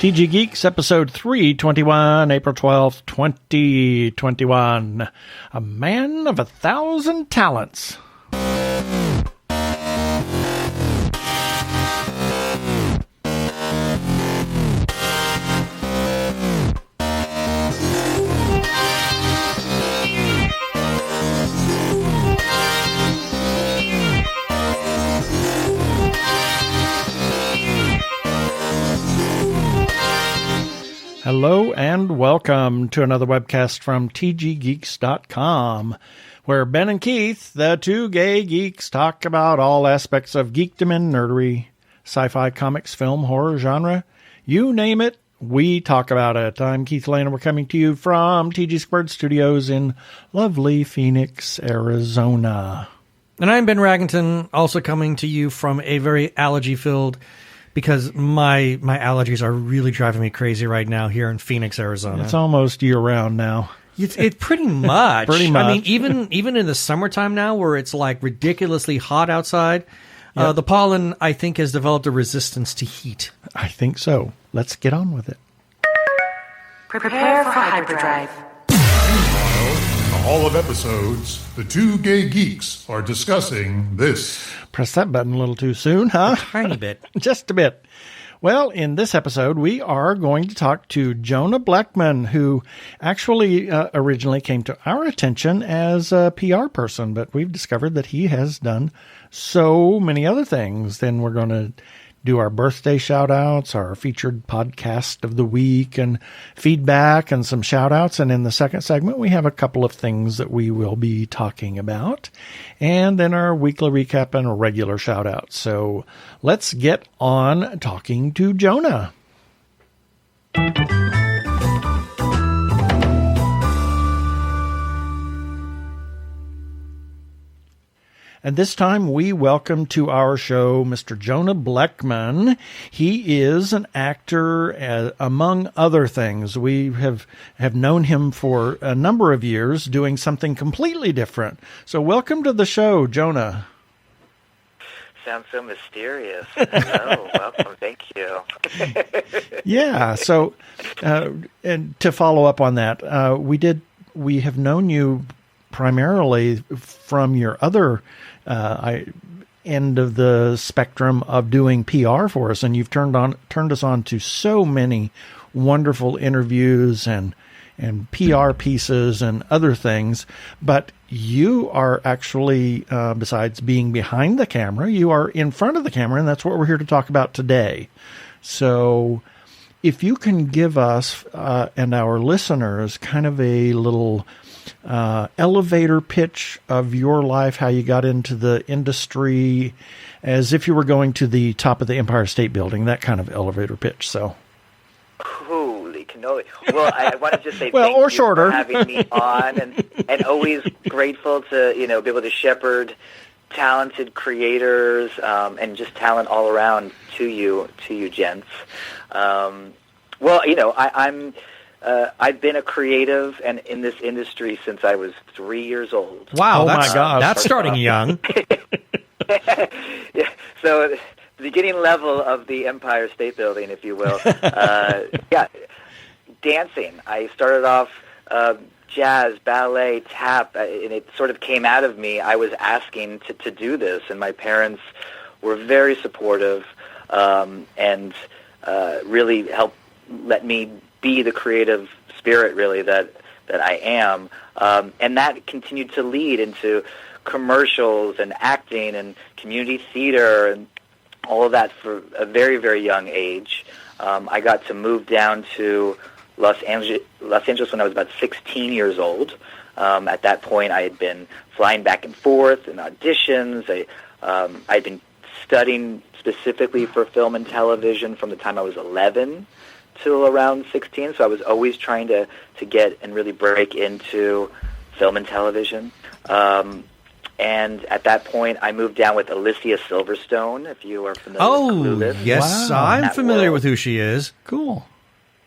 TG Geeks, episode 321, April 12th, 2021. A man of 1,000 talents. Hello and welcome to another webcast from tggeeks.com, where Ben and Keith, the two gay geeks, talk about all aspects of geekdom and nerdery, sci-fi, comics, film, horror, genre. You name it, we talk about it. I'm Keith Lane, and we're coming to you from TG Squared Studios in lovely Phoenix, Arizona. And I'm Ben Raggington, also coming to you from a very allergy-filled, because my allergies are really driving me crazy right now here in Phoenix, Arizona. It's almost year-round now. It's pretty much. Pretty much. I mean, even in the summertime now, where it's like ridiculously hot outside, Yep. the pollen, I think, has developed a resistance to heat. I think so. Let's get on with it. Prepare for hyperdrive. In the Hall of Episodes, the two gay geeks are discussing this. Press that button a little too soon, huh? Tiny bit. Just a bit. Well, in this episode, we are going to talk to Jonah Blechman, who actually originally came to our attention as a PR person, but we've discovered that he has done so many other things. Then we're going to do our birthday shout-outs, our featured podcast of the week, and feedback and some shout-outs. And in the second segment, we have a couple of things that we will be talking about. And then our weekly recap and a regular shout-out. So let's get on talking to Jonah. And this time we welcome to our show Mr. Jonah Blechman. He is an actor, among other things. We have known him for a number of years doing something completely different. So welcome to the show, Jonah. Sounds so mysterious. Hello, welcome, thank you. Yeah, so and to follow up on that, we have known you primarily from your other end of the spectrum of doing PR for us, and you've turned us on to so many wonderful interviews and PR pieces and other things. But you are actually, besides being behind the camera, you are in front of the camera, and that's what we're here to talk about today. So if you can give us and our listeners kind of a little elevator pitch of your life, how you got into the industry, as if you were going to the top of the Empire State Building, that kind of elevator pitch. So, Holy cannoli. Well, I want to just say well, thank or you shorter. for having me on, and always grateful to be able to shepherd talented creators and just talent all around to you gents. I've been a creative and in this industry since I was 3 years old. Wow, my gosh. That's starting young. Yeah, so the beginning level of the Empire State Building, if you will. Dancing. I started off jazz, ballet, tap, and it sort of came out of me. I was asking to do this, and my parents were very supportive and really helped let me be the creative spirit, really, that I am. And that continued to lead into commercials and acting and community theater and all of that for a very, very young age. I got to move down to Los Angeles when I was about 16 years old. At that point, I had been flying back and forth in auditions. I'd been studying specifically for film and television from the time I was 11 till around 16, so I was always trying to get and really break into film and television. And at that point, I moved down with Alicia Silverstone, if you are familiar with Clueless. Yes, Wow. I'm familiar with who she is. Cool.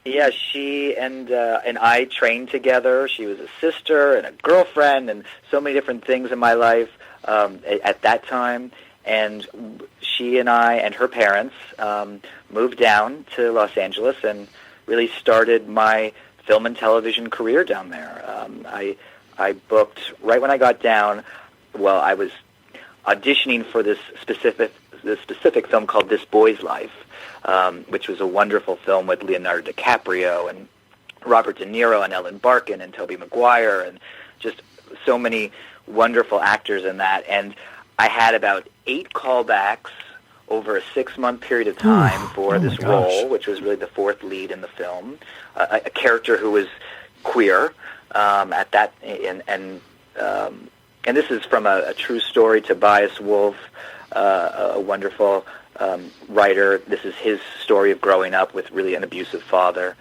Yeah, she and I trained together. She was a sister and a girlfriend and so many different things in my life at that time. and she and I and her parents moved down to Los Angeles and really started my film and television career down there. I booked right when I got down. Well, I was auditioning for this specific film called This Boy's Life, which was a wonderful film with Leonardo DiCaprio and Robert DeNiro and Ellen Barkin and Tobey Maguire and just so many wonderful actors in that. And I had about 8 callbacks over a 6-month period of time for this role, which was really the 4th lead in the film, a character who was queer at that, and this is from a true story. Tobias Wolff, a wonderful writer. This is his story of growing up with really an abusive father.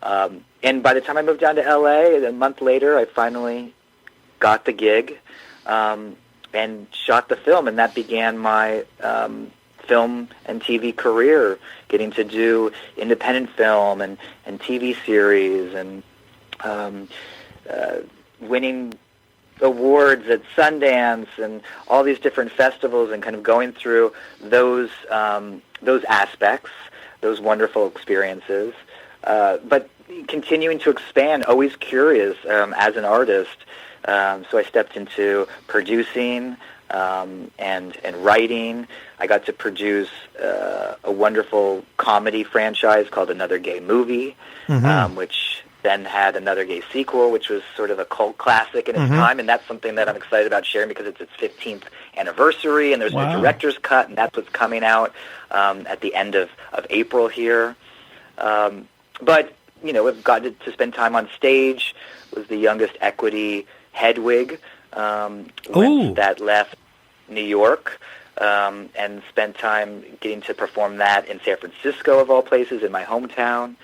And by the time I moved down to L.A., a month later, I finally got the gig and shot the film, and that began my film and TV career, getting to do independent film and TV series and winning awards at Sundance and all these different festivals, and kind of going through those aspects, those wonderful experiences, but continuing to expand, always curious as an artist. So I stepped into producing and writing. I got to produce a wonderful comedy franchise called Another Gay Movie, which then had Another Gay sequel, which was sort of a cult classic in its time, and that's something that I'm excited about sharing because it's its 15th anniversary, and there's a director's cut, and that's what's coming out at the end of April here. But, you know, I've got to spend time on stage. Was the youngest Equity Hedwig that left New York, and spent time getting to perform that in San Francisco, of all places, in my hometown.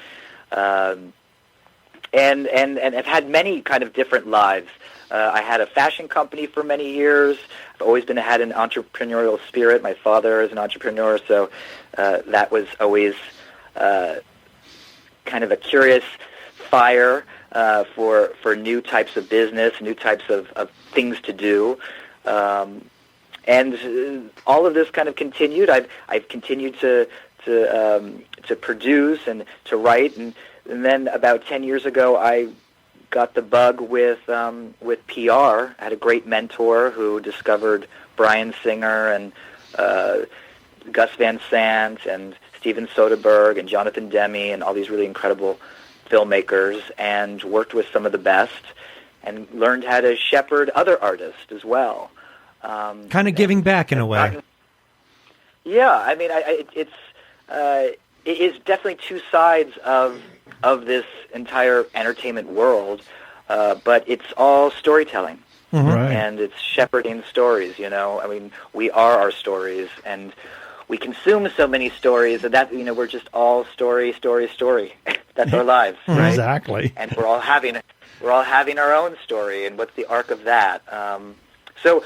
And I've had many kind of different lives. I had a fashion company for many years. I've always had an entrepreneurial spirit. My father is an entrepreneur, so that was always kind of a curious fire for new types of business, new types of things to do. And all of this kind of continued. I've continued to produce and to write, and then about 10 years ago, I got the bug with PR. I had a great mentor who discovered Bryan Singer and Gus Van Sant and Steven Soderbergh and Jonathan Demme and all these really incredible filmmakers, and worked with some of the best and learned how to shepherd other artists as well. Kind of giving back in a way. Yeah, I mean, it is definitely two sides of this entire entertainment world, but it's all storytelling, and it's shepherding stories. You know, I mean, we are our stories, and we consume so many stories that we're just all story. That's our lives, right? Exactly. And we're all having our own story, and what's the arc of that? So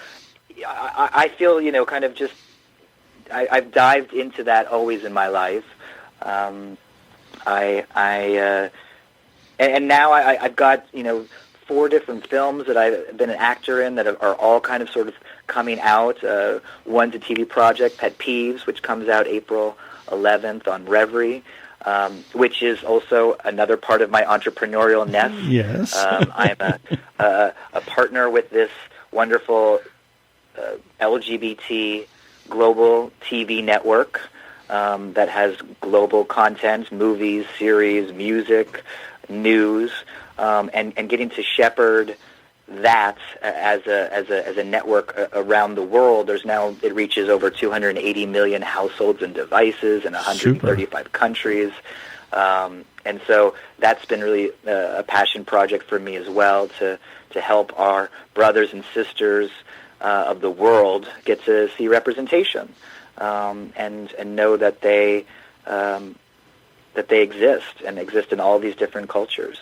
I feel, kind of just I've dived into that always in my life. And now I've got 4 different films that I've been an actor in that are all kind of sort of coming out. One's a TV project, Pet Peeves, which comes out April 11th on Revry, which is also another part of my entrepreneurial nest. Yes. I'm a partner with this wonderful LGBT global TV network that has global content, movies, series, music, news, and getting to shepherd that as a network around the world. It reaches over 280 million households and devices in 135 countries, and so that's been really a passion project for me as well, to help our brothers and sisters of the world get to see representation, and know that they exist in all these different cultures.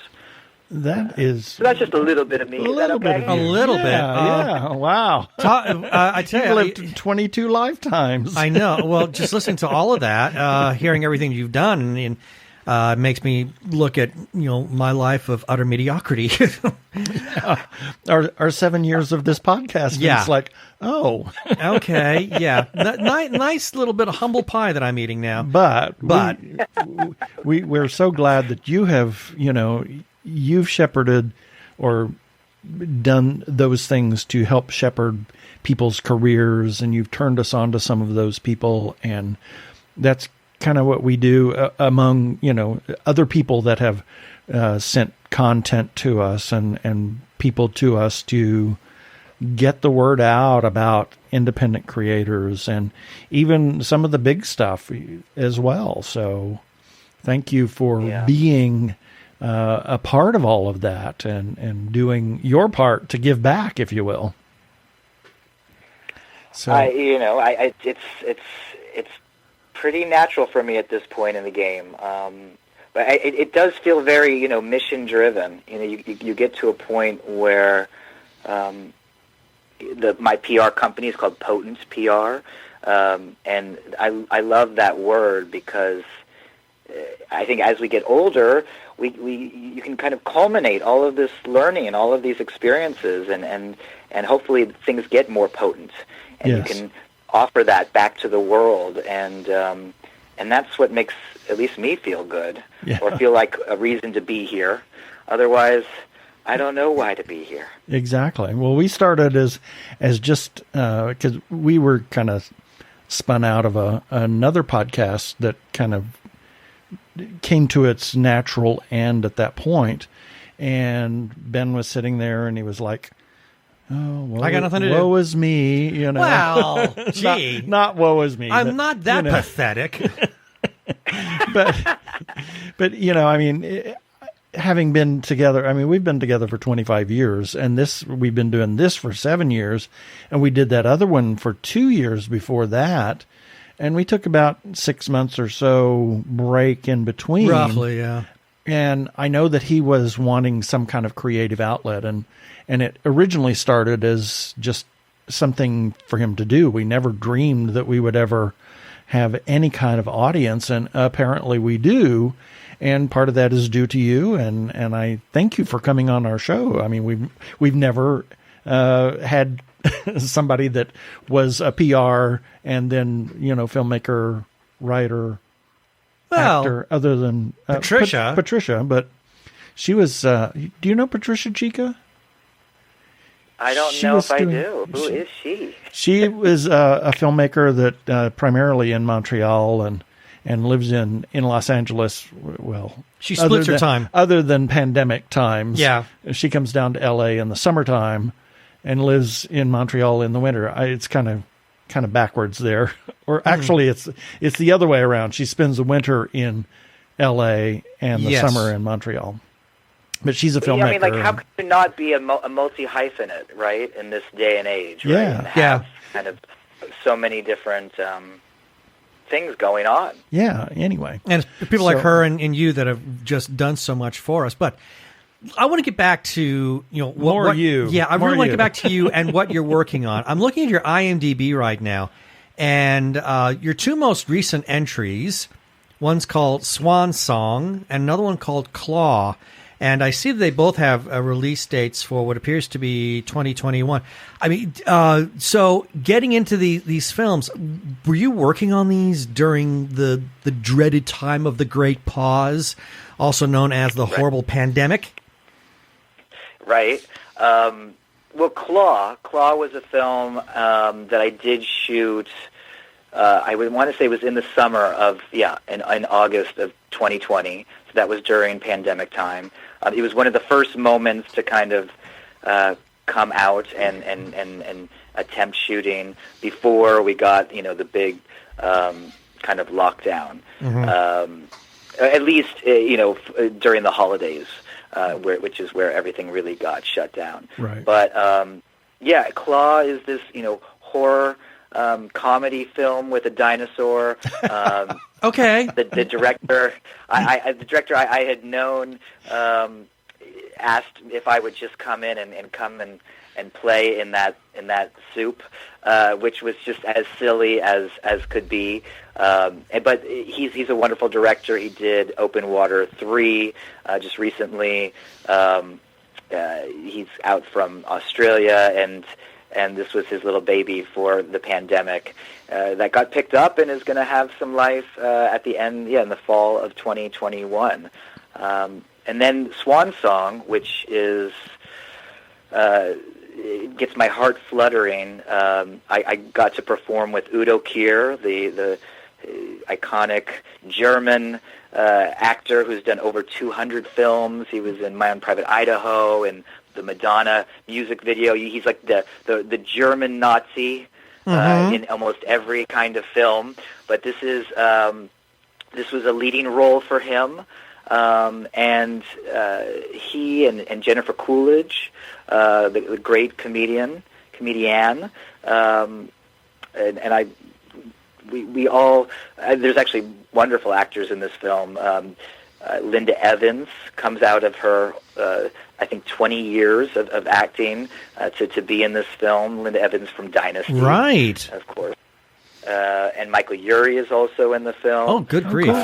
That is. So that's just a little bit of me. A little bit. A little bit. Yeah. Wow. I tell you, lived 22 lifetimes. I know. Well, just listening to all of that, hearing everything you've done, and makes me look at my life of utter mediocrity. Our 7 years of this podcast. Yeah. It's like, oh, okay, yeah, nice little bit of humble pie that I'm eating now. but we're so glad that you have, you've shepherded or done those things to help shepherd people's careers, and you've turned us on to some of those people, and that's kind of what we do among other people that have sent content to us and people to us to get the word out about independent creators and even some of the big stuff as well. So thank you for being a part of all of that and doing your part to give back, if you will. So it's pretty natural for me at this point in the game. But it does feel very, mission driven. You get to a point where my PR company is called Potent PR, and I love that word because I think as we get older, you can kind of culminate all of this learning and all of these experiences, and hopefully things get more potent, and you can offer that back to the world, and that's what makes at least me feel good, or feel like a reason to be here. Otherwise, I don't know why to be here. Exactly. Well, we started as just because we were kind of spun out of another podcast that kind of came to its natural end at that point, and Ben was sitting there and he was like, "Oh, well, I got nothing to do. Woe is me," Well, gee, not woe is me. I'm not that pathetic. but having been together, we've been together for 25 years, and we've been doing this for 7 years, and we did that other one for 2 years before that. And we took about 6 months or so break in between. Roughly, yeah. And I know that he was wanting some kind of creative outlet, and it originally started as just something for him to do. We never dreamed that we would ever have any kind of audience, and apparently we do. And part of that is due to you, and I thank you for coming on our show. We've never had somebody that was a PR and then, filmmaker, writer, actor, other than Patricia. Patricia, but she was, do you know Patricia Chica? I don't know if I do. Who is she? She was a filmmaker that primarily in Montreal and lives in Los Angeles. Well, she splits her time. Other than pandemic times. Yeah. She comes down to LA in the summertime and lives in Montreal in the winter. It's kind of backwards there. Or actually it's the other way around. She spends the winter in LA and the summer in Montreal. But she's a filmmaker. How could you not be a multi-hyphenate, right, in this day and age, right? Yeah. And have kind of so many different things going on. Yeah, anyway. And people like her and you that have just done so much for us. But I want to get back to, what you. Yeah, I really want to get back to you and what you're working on. I'm looking at your IMDb right now, and your two most recent entries, one's called Swan Song and another one called Claw. And I see that they both have release dates for what appears to be 2021. So getting into these films, were you working on these during the dreaded time of the Great Pause, also known as the horrible pandemic? Right. Well, Claw was a film that I did shoot. I would want to say it was in the summer of in August of 2020. So that was during pandemic time. It was one of the first moments to kind of come out and attempt shooting before we got the big kind of lockdown. Mm-hmm. At least during the holidays, which is where everything really got shut down. Right. But Claw is this horror comedy film with a dinosaur. Okay. The director, I had known, asked if I would just come in and come and and play in that soup, which was just as silly as could be. But he's a wonderful director. He did Open Water 3 just recently. He's out from Australia, and this was his little baby for the pandemic that got picked up and is going to have some life at the end, in the fall of 2021. And then Swan Song, which is it gets my heart fluttering. I got to perform with Udo Kier, the iconic German actor who's done over 200 films. He was in My Own Private Idaho and the Madonna music video. He's like the German Nazi in almost every kind of film. But this was a leading role for him. And he and Jennifer Coolidge, the great comedian, we all, there's actually wonderful actors in this film. Linda Evans comes out of her, I think, 20 years of acting to be in this film. Linda Evans from Dynasty. Right. Of course. And Michael Urie is also in the film. Oh, good grief.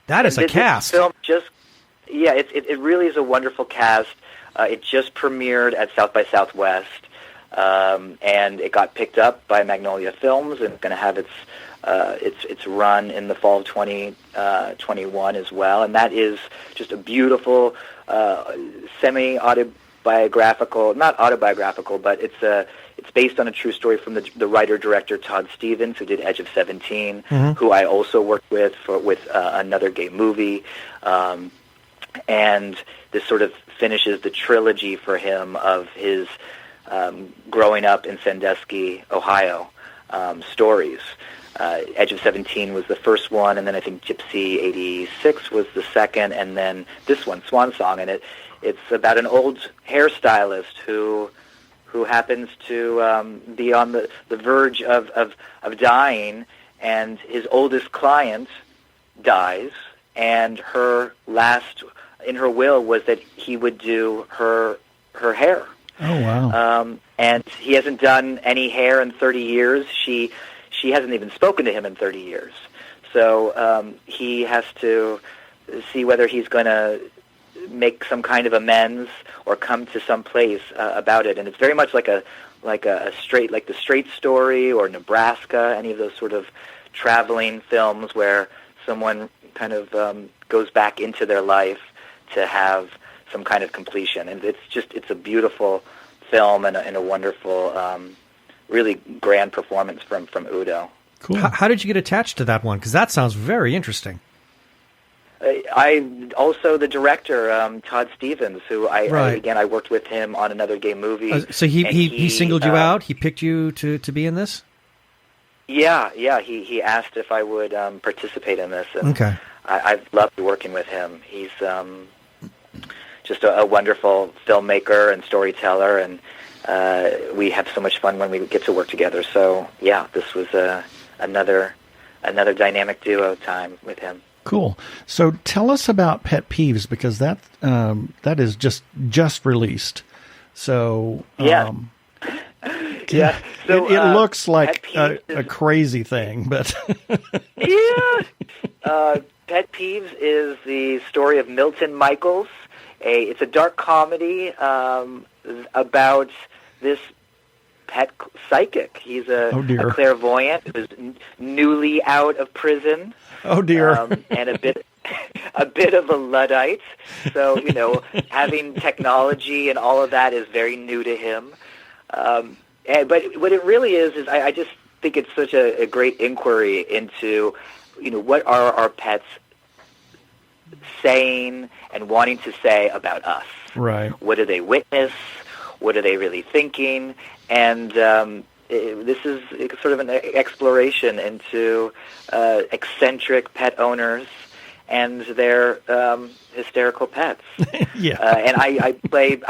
That is a cast. This film it really is a wonderful cast. It just premiered at South by Southwest. And it got picked up by Magnolia Films, and it's going to have its run in the fall of 2021 as well. And that is just a beautiful semi-autobiographical, not autobiographical, but it's based on a true story from the writer-director Todd Stevens, who did Edge of 17, who I also worked with another gay movie. And this sort of finishes the trilogy for him of his growing up in Sandusky, Ohio, stories. Edge of 17 was the first one, and then I think Gypsy 86 was the second, and then this one, Swan Song, and it's about an old hairstylist who happens to be on the verge of dying, and his oldest client dies, and her last in her will was that he would do her hair. Oh, wow. And he hasn't done any hair in 30 years. She hasn't even spoken to him in 30 years. So he has to see whether he's going to make some kind of amends or come to some place about it. And it's very much like the Straight Story or Nebraska, any of those sort of traveling films where someone kind of goes back into their life to have some kind of completion. And it's a beautiful film and a wonderful, really grand performance from Udo. Cool. How did you get attached to that one? Because that sounds very interesting. I also the director Todd Stevens, who I worked with him on another gay movie. So he singled you out. He picked you to be in this. Yeah. He asked if I would participate in this. And okay. I've loved working with him. He's just a wonderful filmmaker and storyteller, and we have so much fun when we get to work together. So yeah, this was another dynamic duo time with him. Cool. So tell us about Pet Peeves, because that is just released. So yeah. Yeah. So, it looks like a crazy thing, but yeah. Pet Peeves is the story of Milton Michaels. It's a dark comedy about this pet psychic. He's a clairvoyant who's newly out of prison. Oh dear! And a bit of a Luddite. So having technology and all of that is very new to him. But what it really is I just think it's such a great inquiry into what are our pets saying and wanting to say about us. Right. What do they witness? What are they really thinking? And this is sort of an exploration into eccentric pet owners and their hysterical pets. Yeah. And I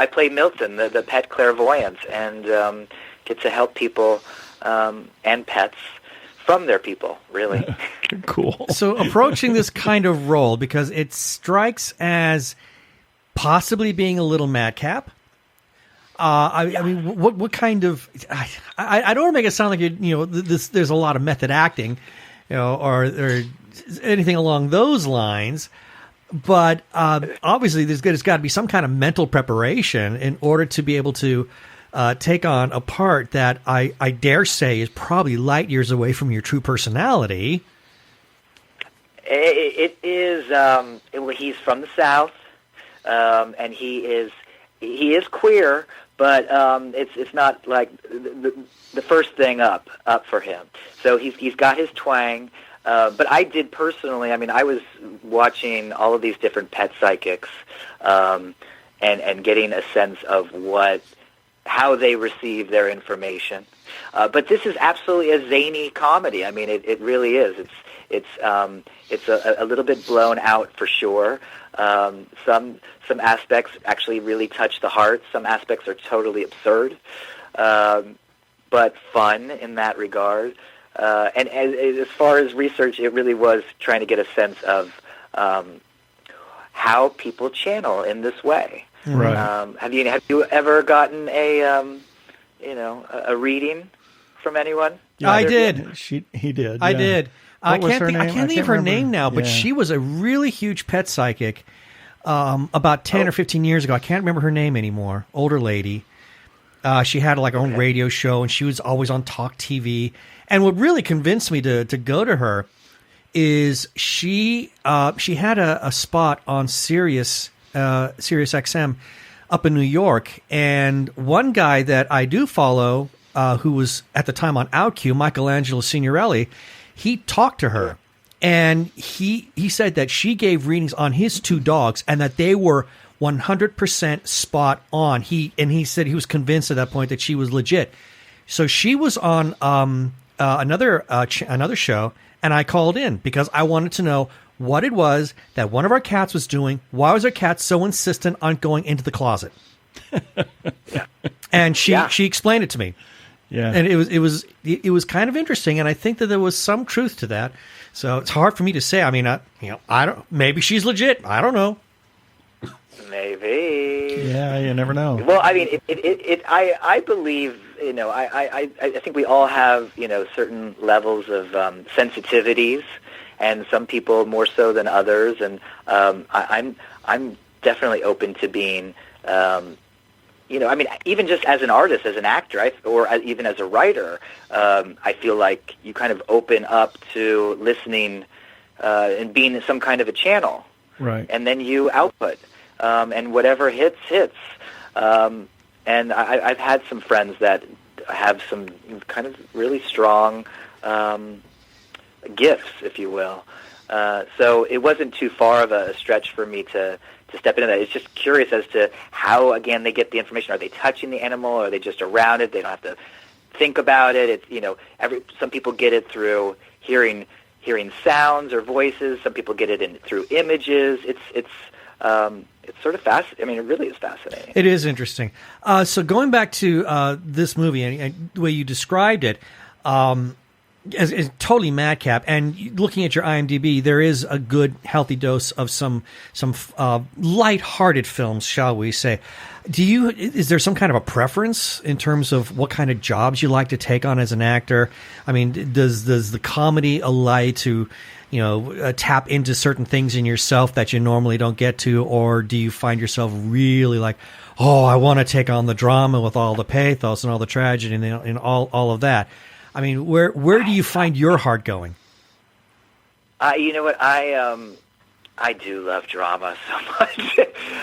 play Milton, the pet clairvoyant, and get to help people and pets from their people, really. Cool. So approaching this kind of role, because it strikes as possibly being a little madcap, I mean, what kind of? I don't want to make it sound like there's a lot of method acting, or anything along those lines. But obviously, there's got to be some kind of mental preparation in order to be able to take on a part that I dare say is probably light years away from your true personality. It is. He's from the South, and he is queer, but it's not like the first thing up for him. So he's got his twang. But I did personally. I mean, I was watching all of these different pet psychics, and getting a sense of how they receive their information. But this is absolutely a zany comedy. I mean, it really is. It's a little bit blown out for sure. Some aspects actually really touch the heart. Some aspects are totally absurd, but fun in that regard. And as far as research, it really was trying to get a sense of how people channel in this way. Right. Have you ever gotten a reading from anyone? Yeah, I did. He did. I yeah. did. What was her name? I can't think of her remember. name now, but Yeah. she was a really huge pet psychic about 10 or 15 years ago. I can't remember her name anymore. Older lady. She had her own radio show, and she was always on Talk TV. And what really convinced me to go to her is she had a spot on Sirius XM up in New York, and one guy that I do follow, who was at the time on OutQ, Michelangelo Signorelli, he talked to her, and he said that she gave readings on his two dogs, and that they were 100% spot on. He said he was convinced at that point that she was legit. So she was on another show, and I called in because I wanted to know what it was that one of our cats was doing. Why was our cat so insistent on going into the closet? And she explained it to me. Yeah. And it was kind of interesting, and I think that there was some truth to that. So it's hard for me to say. I mean, I don't. Maybe she's legit. I don't know. Maybe. Yeah, you never know. Well, I mean, I believe, I think we all have, certain levels of sensitivities, and some people more so than others. And I'm definitely open to being, I mean, even just as an artist, as an actor, or even as a writer, I feel like you kind of open up to listening and being some kind of a channel. Right. And then you output. And whatever hits. And I've had some friends that have some kind of really strong gifts, if you will. So it wasn't too far of a stretch for me to step into that. It's just curious as to how, again, they get the information. Are they touching the animal? Or are they just around it? They don't have to think about it. It's, some people get it through hearing sounds or voices. Some people get it through images. It's sort of fascinating. I mean, it really is fascinating. It is interesting. So going back to this movie and the way you described it, as totally madcap. And looking at your IMDb, there is a good, healthy dose of some light-hearted films, shall we say. Is there some kind of a preference in terms of what kind of jobs you like to take on as an actor? I mean, does the comedy allow to tap into certain things in yourself that you normally don't get to, or do you find yourself really like, oh, I want to take on the drama with all the pathos and all the tragedy and all of that? I mean, where do you find your heart going? You know what, I do love drama so much.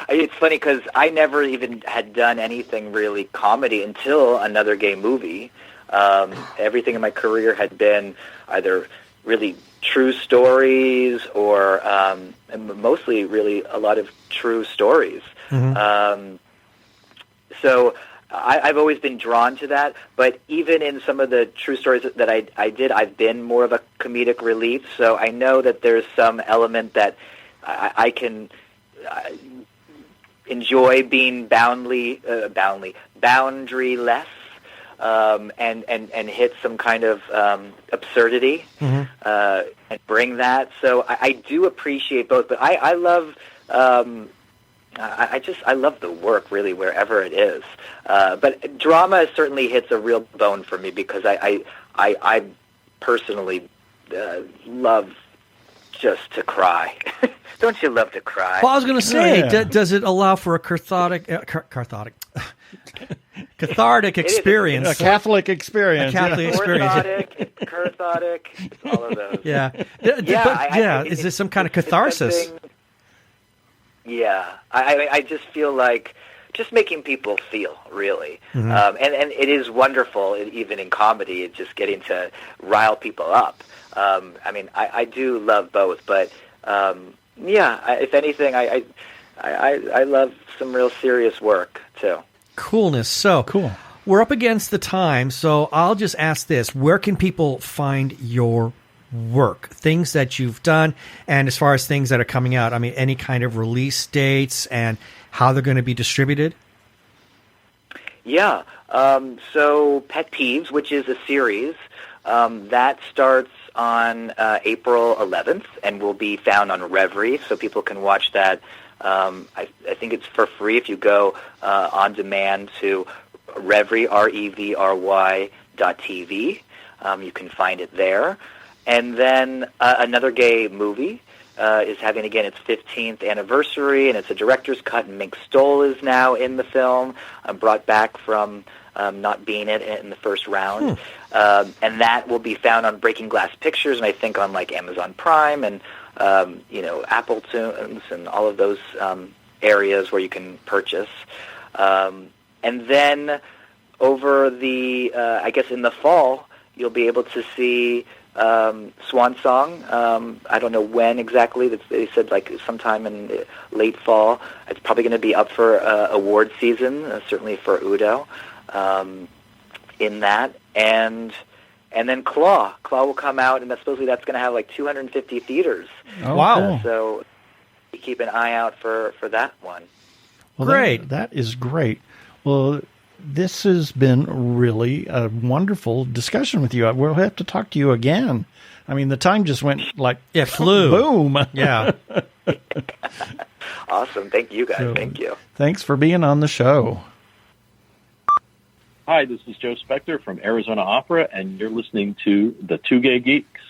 It's funny because I never even had done anything really comedy until Another Gay Movie. Everything in my career had been either really true stories or mostly really a lot of true stories. Mm-hmm. So I've always been drawn to that, but even in some of the true stories that I did, I've been more of a comedic relief, so I know that there's some element that I can enjoy being boundaryless, and hit some kind of absurdity, mm-hmm. And bring that. So I do appreciate both, but I love I love the work really wherever it is. But drama certainly hits a real bone for me because I personally love just to cry. Don't you love to cry? Well, I was going to say, does it allow for a cathartic experience? A Catholic experience. A Catholic experience. Cathartic, it's all of those. Yeah. Is this some kind of it's catharsis? something- Yeah. I just feel like just making people feel, really. Mm-hmm. And it is wonderful, even in comedy, it's just getting to rile people up. I do love both, but if anything, I love some real serious work too. Coolness. So Cool. We're up against the time, so I'll just ask this: where can people find your work, things that you've done, and as far as things that are coming out? I mean, any kind of release dates and how they're going to be distributed? Yeah. So Pet Peeves, which is a series, that starts on April 11th and will be found on Revry, so people can watch that. I think it's for free if you go on demand to Revry, REVRY.TV. You can find it there. And then Another Gay Movie is having, again, its 15th anniversary, and it's a director's cut, and Mink Stoll is now in the film, brought back from not being in the first round. And that will be found on Breaking Glass Pictures, and I think on like Amazon Prime and Apple Tunes and all of those areas where you can purchase. And then over the, I guess in the fall, you'll be able to see Swan Song. I don't know when exactly. They said like sometime in late fall. It's probably going to be up for award season, certainly for Udo, in that. And then Claw will come out, and supposedly that's going to have like 250 theaters. Oh, Wow. cool. So keep an eye out for that one. Well, Great. That is great. Well, this has been really a wonderful discussion with you. We'll have to talk to you again. I mean, the time just went like It flew. boom. Yeah. Awesome. Thank you, guys. So- Thank you. Thanks for being on the show. Hi, this is Joe Spector from Arizona Opera, and you're listening to the Two Gay Geeks.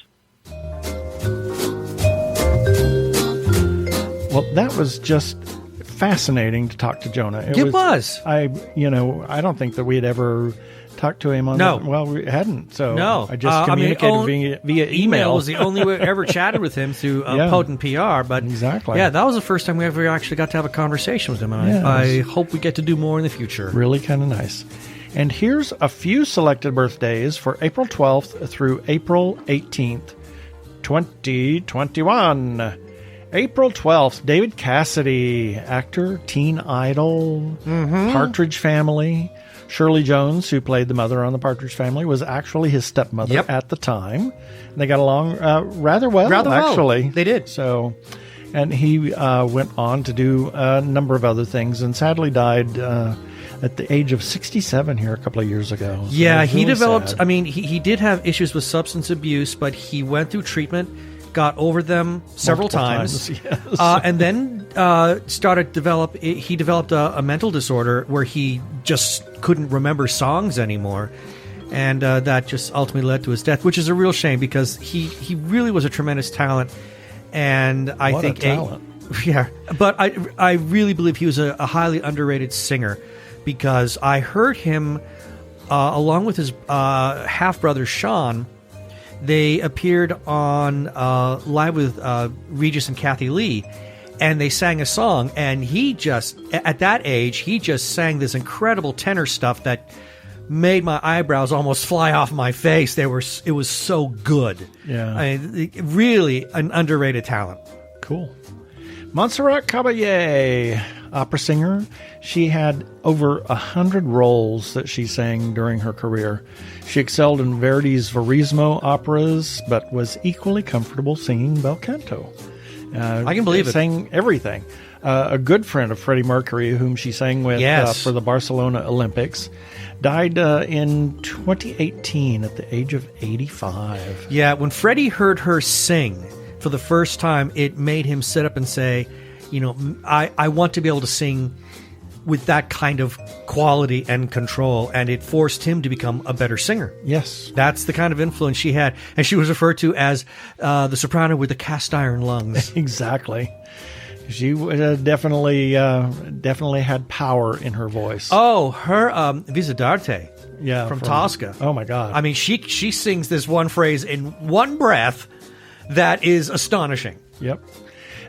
Well, that was just fascinating to talk to Jonah. It was. I don't think that we had ever talked to him on No. Well, we hadn't. So No. I just communicated via email. was the only way I ever chatted with him through Yeah. Potent PR. But Exactly. yeah, that was the first time we ever actually got to have a conversation with him. And Yes. I hope we get to do more in the future. Really kind of nice. And here's a few selected birthdays for April 12th through April 18th, 2021. April 12th, David Cassidy, actor, teen idol, Partridge Family. Shirley Jones, who played the mother on the Partridge Family, was actually his stepmother Yep. at the time. And they got along rather well, actually. They did. So, and he went on to do a number of other things and sadly died at the age of 67 here a couple of years ago. So Yeah, it was he really developed, sad. I mean, he did have issues with substance abuse, but he went through treatment, got over them several Multiple times. yes. And then he developed a mental disorder where he just couldn't remember songs anymore. And that just ultimately led to his death, which is a real shame because he really was a tremendous talent. And I What think a talent. yeah, but I really believe he was a highly underrated singer because I heard him along with his half brother Sean. They appeared on Live with Regis and Kathy Lee, and they sang a song. And he just, at that age, he just sang this incredible tenor stuff that made my eyebrows almost fly off my face. It was so good. Yeah. I mean, really an underrated talent. Cool. Montserrat Kabalyere, opera singer. She had over 100 roles that she sang during her career. She excelled in Verdi's Verismo operas, but was equally comfortable singing bel canto. I can believe it. Sang everything. A good friend of Freddie Mercury, whom she sang with Yes. for the Barcelona Olympics, died in 2018 at the age of 85. Yeah, when Freddie heard her sing for the first time, it made him sit up and say, I want to be able to sing with that kind of quality and control, and it forced him to become a better singer. Yes. That's the kind of influence she had, and she was referred to as the soprano with the cast iron lungs. Exactly. She definitely had power in her voice. Oh, her Visitarte from Tosca. Oh, my God. I mean, she sings this one phrase in one breath that is astonishing. Yep.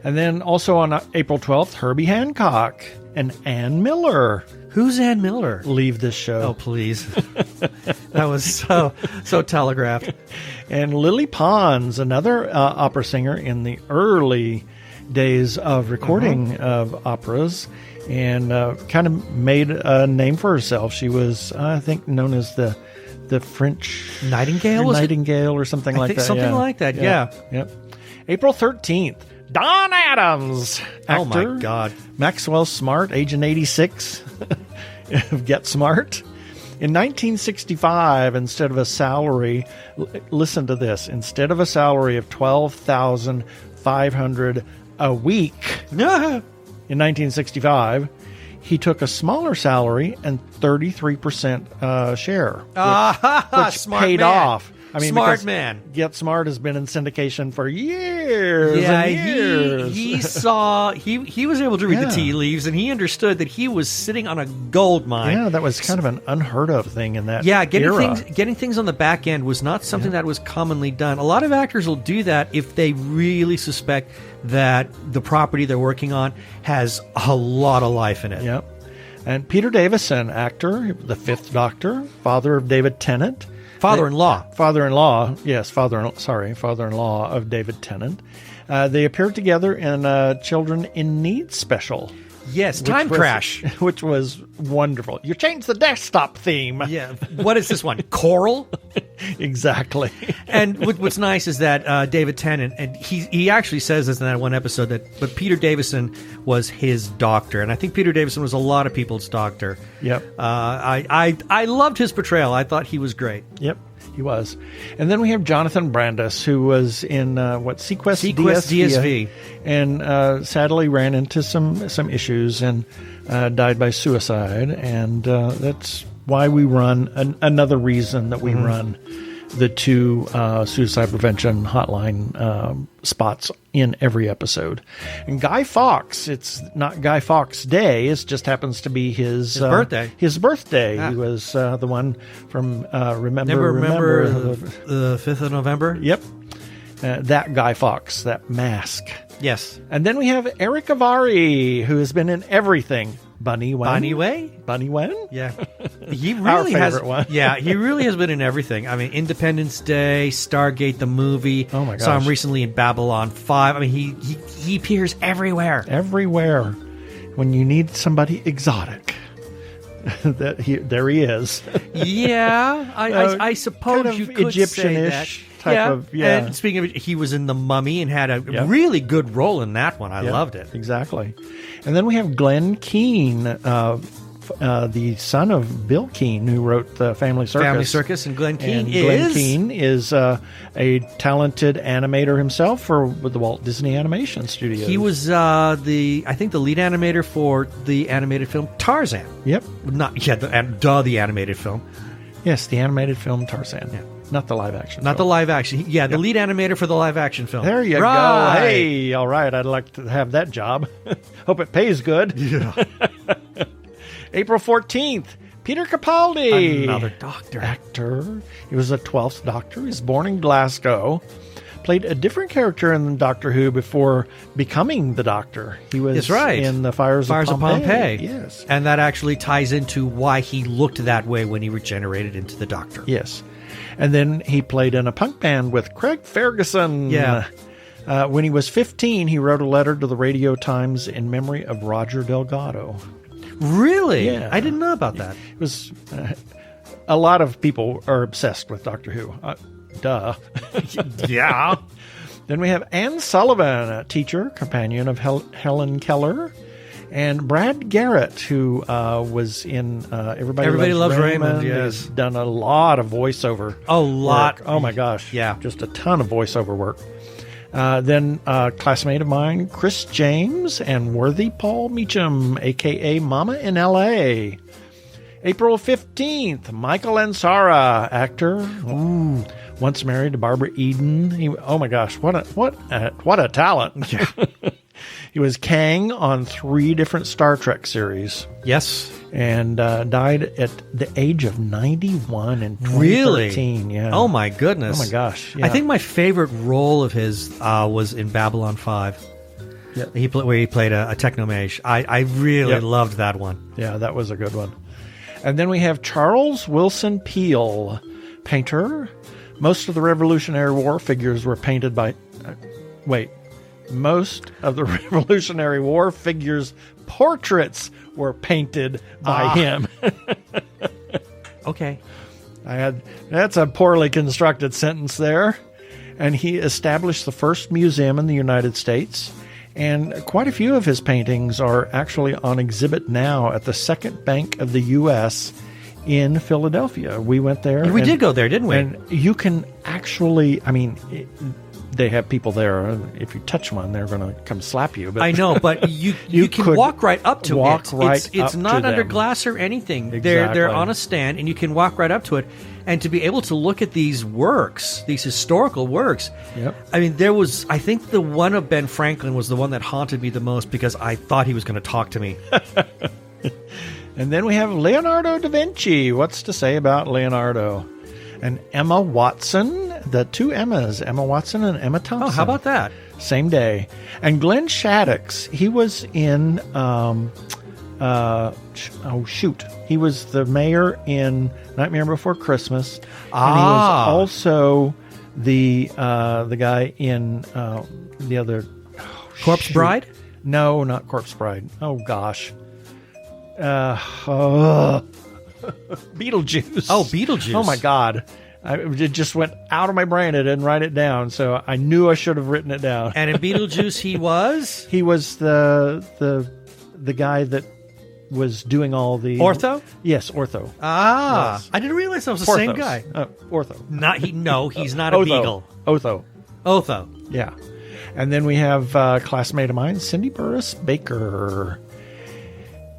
And then also on April 12th, Herbie Hancock and Ann Miller. Who's Ann Miller? Leave this show. Oh, please. That was so telegraphed. And Lily Pons, another opera singer in the early days of recording of operas, and kind of made a name for herself. She was, I think, known as the French Nightingale or something like that. Something like that, yeah. Yep. April 13th, Don Adams, actor. Oh, my God. Maxwell Smart, agent 86 of Get Smart. In 1965, instead of a salary, listen to this, instead of a salary of $12,500 a week in 1965, he took a smaller salary and 33% share, which smart paid man. off. I mean, smart because man. Get Smart has been in syndication for years Yeah, and years. he saw he was able to read the tea leaves, and he understood that he was sitting on a gold mine. Yeah, that was kind of an unheard of thing in that getting era. getting things on the back end was not something that was commonly done. A lot of actors will do that if they really suspect that the property they're working on has a lot of life in it. Yep. And Peter Davison, actor, the Fifth Doctor, father of David Tennant. Father-in-law of David Tennant. They appeared together in a Children in Need special. Yes, Time Crash. Which was wonderful. You changed the desktop theme. Yeah. What is this one? Coral? Exactly. And what's nice is that David Tennant, and he actually says this in that one episode, but Peter Davison was his doctor. And I think Peter Davison was a lot of people's doctor. Yep. I loved his portrayal. I thought he was great. Yep. He was. And then we have Jonathan Brandis, who was in Sequest DSV. And sadly ran into some issues and died by suicide. And that's why we run, another reason that we run the two suicide prevention hotline spots in every episode. And Guy Fawkes, it's not Guy Fawkes Day, it just happens to be his birthday. His birthday. Ah. He was the one from Remember the 5th of November? Yep. That Guy Fawkes, that mask. Yes. And then we have Eric Avari, who has been in everything. Bunny Wen? Yeah. He really has one. Yeah, he really has been in everything. I mean, Independence Day, Stargate the movie. Oh my gosh. Saw him recently in Babylon 5. I mean, he appears everywhere. Everywhere. When you need somebody exotic. There he is. Yeah, I suppose kind of you could Egyptian-ish say that. type of, yeah. And speaking of it, he was in The Mummy and had a really good role in that one. I loved it. Exactly. And then we have Glenn Keane, the son of Bill Keane, who wrote the Family Circus. And Glenn Keane is a talented animator himself with the Walt Disney Animation Studios. He was I think the lead animator for the animated film Tarzan. Yep. The animated film. Yes, the animated film Tarzan. Yeah. Not the live action. Not the live action. Yeah, the lead animator for the live action film. There you go. Hey, all right. I'd like to have that job. Hope it pays good. Yeah. April 14th, Peter Capaldi. Another doctor. Actor. He was a 12th Doctor. He was born in Glasgow. Played a different character in Doctor Who before becoming the Doctor. He was in the Fires of Pompeii. Yes. And that actually ties into why he looked that way when he regenerated into the Doctor. Yes. And then he played in a punk band with Craig Ferguson. Yeah. When he was 15, he wrote a letter to the Radio Times in memory of Roger Delgado. Really? Yeah. I didn't know about that. It was a lot of people are obsessed with Doctor Who. Duh. Yeah. Then we have Anne Sullivan, a teacher, companion of Helen Keller. And Brad Garrett, who was in Everybody Loves Raymond. Yes. He's done a lot of voiceover. A lot. Work. Oh, my gosh. Yeah. Just a ton of voiceover work. Then a classmate of mine, Chris James, and Worthy Paul Meacham, a.k.a. Mama in L.A. April 15th, Michael Ansara, actor. Ooh, once married to Barbara Eden. Oh my gosh, what a talent! He was Kang on 3 different Star Trek series. Yes, and died at the age of 91 in 2013. Really? Yeah. Oh my goodness. Oh my gosh. Yeah. I think my favorite role of his was in Babylon 5. Yep. Where he played a technomage. I really loved that one. Yeah, that was a good one. And then we have Charles Wilson Peale, painter. Most of the Revolutionary War figures were painted by... Most of the Revolutionary War figures' portraits were painted by him. Okay. That's a poorly constructed sentence there. And he established the first museum in the United States. And quite a few of his paintings are actually on exhibit now at the Second Bank of the U.S. in Philadelphia. We went there. We did go there, didn't we? And you can actually, they have people there. If you touch one, they're going to come slap you. But I know, but you can walk right up to it. It's not under glass or anything. Exactly. They're on a stand, and you can walk right up to it. And to be able to look at these works, these historical works, Yep. I think the one of Ben Franklin was the one that haunted me the most because I thought he was going to talk to me. And then we have Leonardo da Vinci. What's to say about Leonardo? And Emma Watson, the 2 Emmas, Emma Watson and Emma Thompson. Oh, how about that? Same day. And Glenn Shaddix, he was in, he was the mayor in Nightmare Before Christmas. And he was also the guy in the other... Corpse Bride? No, not Corpse Bride. Oh, gosh. Beetlejuice. Oh, Beetlejuice. Oh, my God. It just went out of my brain. I didn't write it down, so I knew I should have written it down. And in Beetlejuice, he was? He was the guy that was doing all the... Ortho? Yes, Ortho. Yes. I didn't realize that was the same guy. Ortho. He's not a beagle. Otho. Yeah. And then we have classmate of mine, Cindy Burris Baker.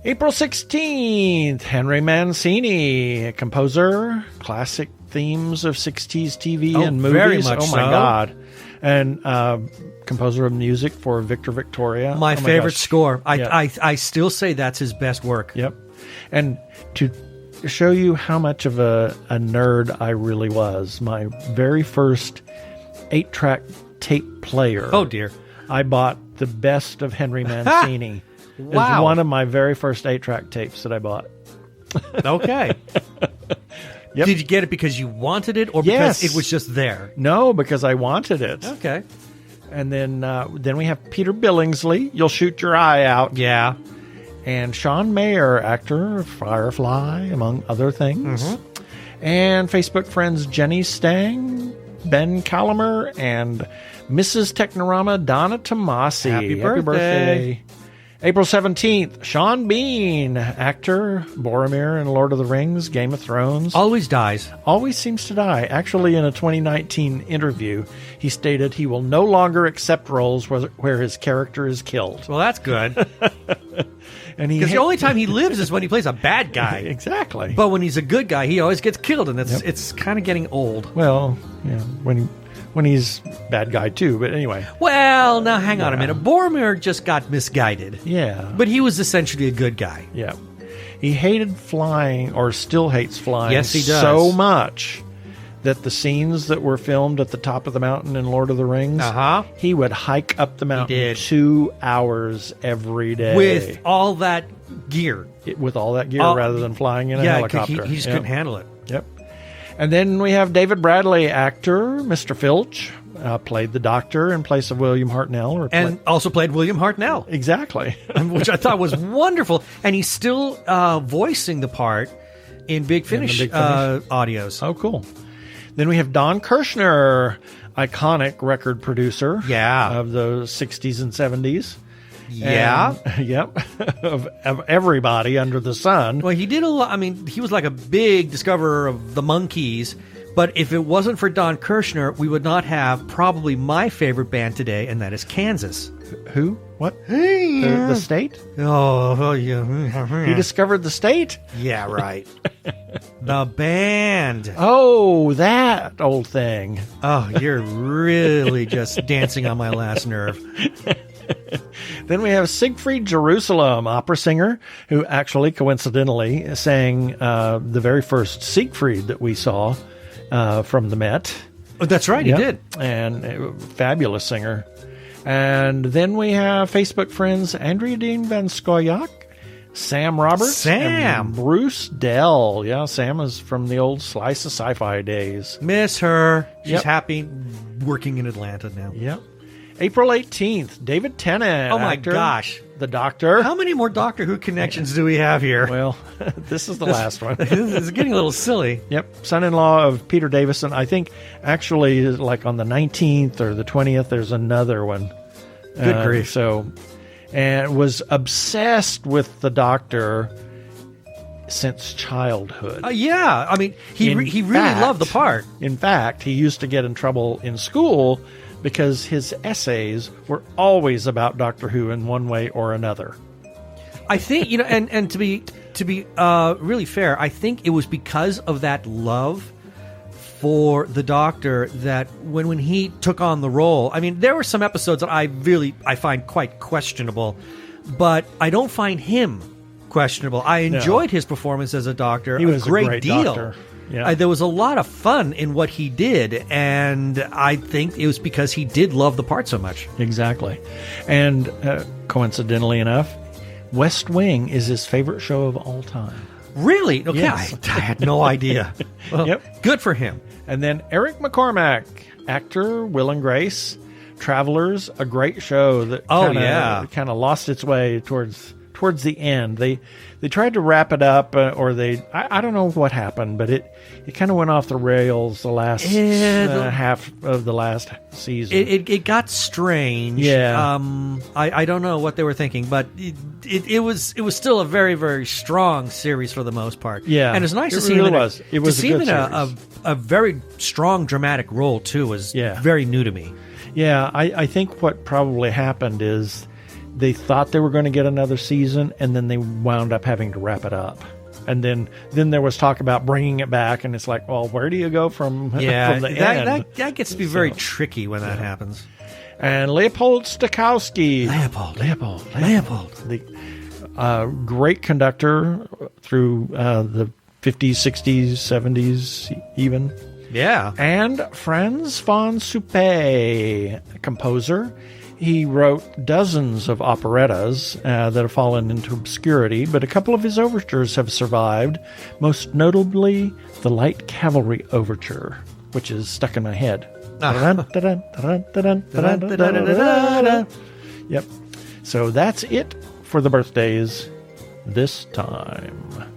April 16th, Henry Mancini, composer, classic themes of 60s TV and movies. Very much my God. And composer of music for Victor Victoria. My favorite score. Yeah. I still say that's his best work. Yep. And to show you how much of a nerd I really was, my very first 8-track tape player. Oh, dear. I bought the best of Henry Mancini. Wow. It was one of my very first 8-track tapes that I bought. Okay. Yep. Did you get it because you wanted it or because it was just there? No, because I wanted it. Okay. And then we have Peter Billingsley. You'll shoot your eye out. Yeah. And Sean Mayer, actor of Firefly, among other things. Mm-hmm. And Facebook friends Jenny Stang, Ben Calamer, and Mrs. Technorama Donna Tomasi. Happy birthday. April 17th, Sean Bean, actor, Boromir in Lord of the Rings, Game of Thrones. Always dies. Always seems to die. Actually, in a 2019 interview, he stated he will no longer accept roles where his character is killed. Well, that's good. Because the only time he lives is when he plays a bad guy. Exactly. But when he's a good guy, he always gets killed, and it's kind of getting old. Well, yeah, when he's bad guy too, but anyway. Well, now hang on a minute. Boromir just got misguided. Yeah. But he was essentially a good guy. Yeah. He hated flying, or still hates flying. Yes, he does. So much that the scenes that were filmed at the top of the mountain in Lord of the Rings, he would hike up the mountain 2 hours every day. With all that gear. With all that gear rather than flying in a helicopter. He just couldn't handle it. Yep. And then we have David Bradley, actor, Mr. Filch, played the Doctor in place of William Hartnell. Also played William Hartnell. Exactly. Which I thought was wonderful. And he's still voicing the part in Big Finish, audios. Oh, cool. Then we have Don Kirshner, iconic record producer of the 60s and 70s. Yeah. Yep. of everybody under the sun. Well, he did a lot. I mean, he was like a big discoverer of the Monkees, But if it wasn't for Don Kirshner, we would not have probably my favorite band today, and that is Kansas. Who? What? The state? Oh, yeah. He discovered the state? Yeah, right. The band. Oh, that old thing. Oh, you're really just dancing on my last nerve. Then we have Siegfried Jerusalem, opera singer, who actually, coincidentally, sang the very first Siegfried that we saw from the Met. Oh, that's right, he did. And fabulous singer. And then we have Facebook friends Andrea Dean Van Skoyak, Sam Roberts, and Bruce Dell. Yeah, Sam is from the old Slice of Sci-Fi days. Miss her. She's happy working in Atlanta now. Yep. April 18th, David Tennant. Oh, my actor, gosh. The Doctor. How many more Doctor Who connections do we have here? Well, this is the last one. It's getting a little silly. Yep. Son-in-law of Peter Davison. I think actually like on the 19th or the 20th, there's another one. Good grief. So, and was obsessed with the Doctor since childhood. Yeah. I mean, he really loved the part. In fact, he used to get in trouble in school because his essays were always about Doctor Who in one way or another. I think, and to be really fair, I think it was because of that love for the Doctor that when he took on the role, I mean, there were some episodes that I find quite questionable, but I don't find him questionable. I enjoyed his performance as a Doctor. He was a great deal. Doctor. Yeah. There was a lot of fun in what he did, and I think it was because he did love the part so much. Exactly. And coincidentally enough, West Wing is his favorite show of all time. Really? Okay, Yes. I had no idea. Well, good for him. And then Eric McCormack, actor, Will and Grace, Travelers, a great show that kind of lost its way towards the end. They tried to wrap it up, I don't know what happened, but it kind of went off the rails the last half of the last season. It got strange. Yeah. I don't know what they were thinking, but it was still a very, very strong series for the most part. Yeah, and it's nice to see him. It was a good series. A very strong dramatic role too was very new to me. Yeah, I think what probably happened is they thought they were going to get another season, and then they wound up having to wrap it up. And then there was talk about bringing it back, and it's like, well, where do you go from the end? That gets to be very tricky when that happens. And Leopold Stakowski. Leopold. The great conductor through the 50s, 60s, 70s even. Yeah. And Franz von Suppé, composer. He wrote dozens of operettas that have fallen into obscurity, but a couple of his overtures have survived, most notably the Light Cavalry Overture, which is stuck in my head. Yep. So that's it for the birthdays this time.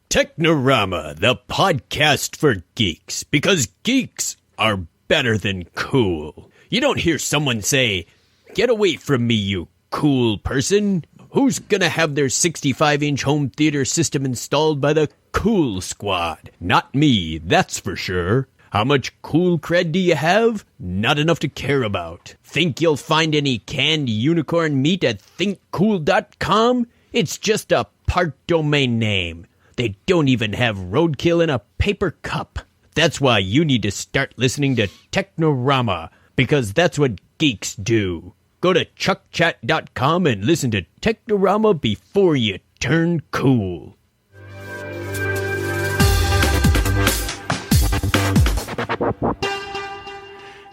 Technorama, the podcast for geeks, because geeks are better than cool. You don't hear someone say, "Get away from me, you cool person." Who's gonna have their 65-inch home theater system installed by the Cool Squad? Not me, that's for sure. How much cool cred do you have? Not enough to care about. Think you'll find any canned unicorn meat at thinkcool.com? It's just a part domain name. They don't even have roadkill in a paper cup. That's why you need to start listening to Technorama, because that's what geeks do. Go to chuckchat.com and listen to Technorama before you turn cool.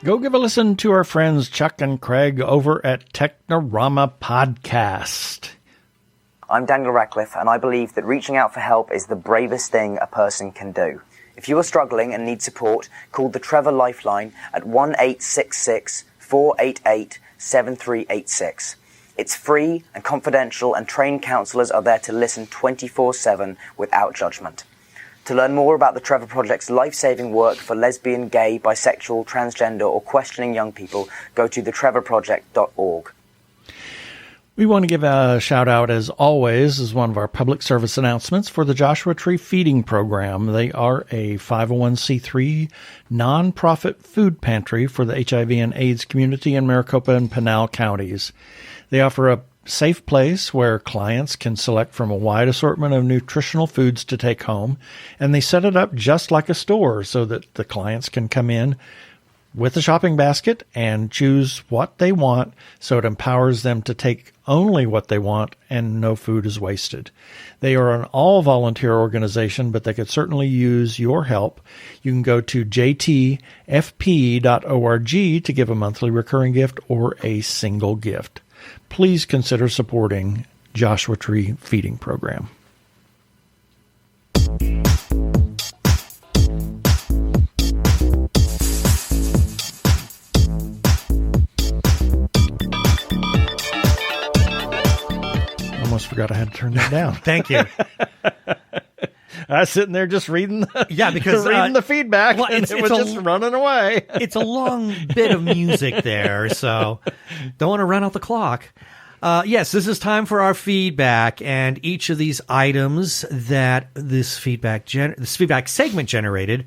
Go give a listen to our friends Chuck and Craig over at Technorama Podcast. I'm Daniel Radcliffe, and I believe that reaching out for help is the bravest thing a person can do. If you are struggling and need support, call the Trevor Lifeline at 1-866-488-7386. It's free and confidential, and trained counsellors are there to listen 24/7 without judgment. To learn more about the Trevor Project's life-saving work for lesbian, gay, bisexual, transgender, or questioning young people, go to thetrevorproject.org. We want to give a shout out, as always, as one of our public service announcements for the Joshua Tree Feeding Program. They are a 501c3 nonprofit food pantry for the HIV and AIDS community in Maricopa and Pinal counties. They offer a safe place where clients can select from a wide assortment of nutritional foods to take home, and they set it up just like a store so that the clients can come in with a shopping basket and choose what they want, so it empowers them to take only what they want and no food is wasted. They are an all-volunteer organization, but they could certainly use your help. You can go to jtfp.org to give a monthly recurring gift or a single gift. Please consider supporting Joshua Tree Feeding Program. Almost forgot I had to turn that down. Thank you. I was sitting there just reading because reading the feedback, well, and it was just running away. It's a long bit of music there, so don't want to run out the clock. Yes, this is time for our feedback, and each of these items that this feedback segment generated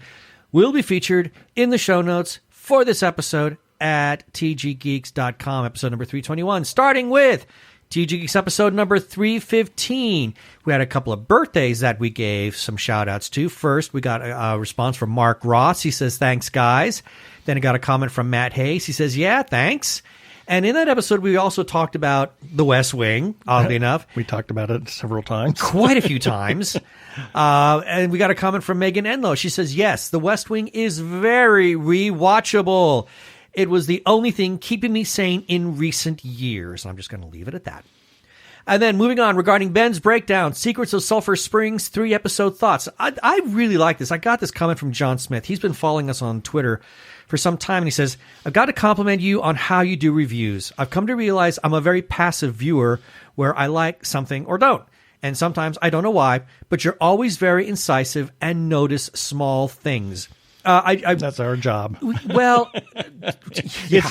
will be featured in the show notes for this episode at tggeeks.com, episode number 321, starting with TG Geeks episode number 315. We had a couple of birthdays that we gave some shout-outs to. First, we got a response from Mark Ross. He says, thanks, guys. Then I got a comment from Matt Hayes. He says, yeah, thanks. And in that episode, we also talked about The West Wing, oddly enough. We talked about it several times. Quite a few times. And we got a comment from Megan Enlow. She says, yes, The West Wing is very rewatchable. It was the only thing keeping me sane in recent years. I'm just going to leave it at that. And then moving on, regarding Ben's breakdown, Secrets of Sulphur Springs, 3-episode thoughts. I really like this. I got this comment from John Smith. He's been following us on Twitter for some time, and he says, I've got to compliment you on how you do reviews. I've come to realize I'm a very passive viewer where I like something or don't. And sometimes I don't know why, but you're always very incisive and notice small things. That's our job. Well, yeah.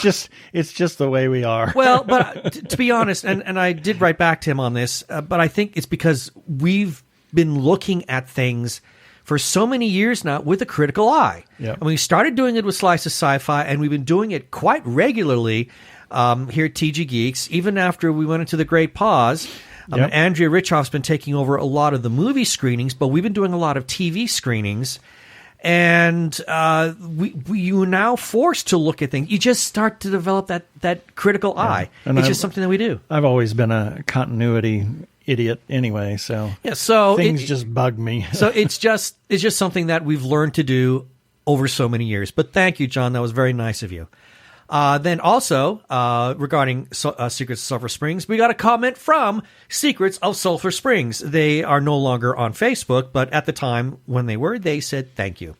it's just the way we are. Well, but to be honest, and I did write back to him on this, but I think it's because we've been looking at things for so many years now with a critical eye. Yep. And we started doing it with Slice of Sci-Fi, and we've been doing it quite regularly here at TG Geeks, even after we went into the Great Pause. Yep. Andrea Richoff's been taking over a lot of the movie screenings, but we've been doing a lot of TV screenings. And you are now forced to look at things. You just start to develop that critical eye. And it's just something that we do. I've always been a continuity idiot anyway, so yeah. So things just bug me. So it's just something that we've learned to do over so many years. But thank you, John. That was very nice of you. Then also, regarding Secrets of Sulphur Springs, we got a comment from Secrets of Sulphur Springs. They are no longer on Facebook, but at the time when they were, they said thank you.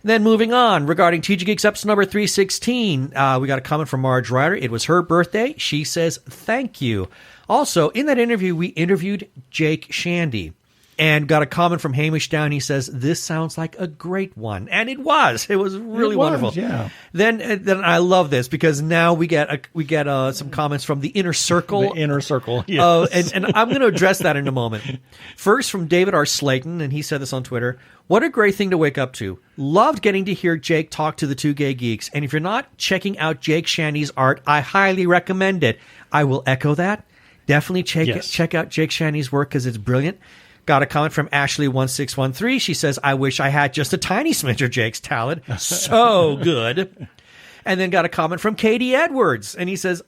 Then moving on, regarding TG Geeks episode number 316, we got a comment from Marge Ryder. It was her birthday. She says thank you. Also, in that interview, we interviewed Jake Shandy. And got a comment from Hamish Down. He says, this sounds like a great one. And it was. It was really wonderful. Yeah. Then I love this because now we get some comments from the Inner Circle. The Inner Circle, yes. And I'm going to address that in a moment. First, from David R. Slayton, and he said this on Twitter. What a great thing to wake up to. Loved getting to hear Jake talk to the Two Gay Geeks. And if you're not checking out Jake Shandy's art, I highly recommend it. I will echo that. Definitely check out Jake Shandy's work because it's brilliant. Got a comment from Ashley1613. She says, I wish I had just a tiny smidge of Jake's talent. So good. And then got a comment from Katie Edwards. And he says,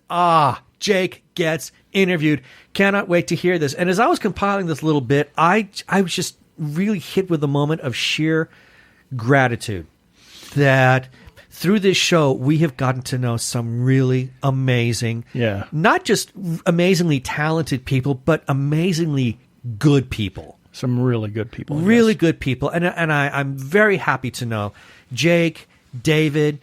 Jake gets interviewed. Cannot wait to hear this. And as I was compiling this little bit, I was just really hit with a moment of sheer gratitude that through this show, we have gotten to know some really amazing, not just amazingly talented people, but amazingly good people. Some really good people. Really good people. And I'm very happy to know Jake, David,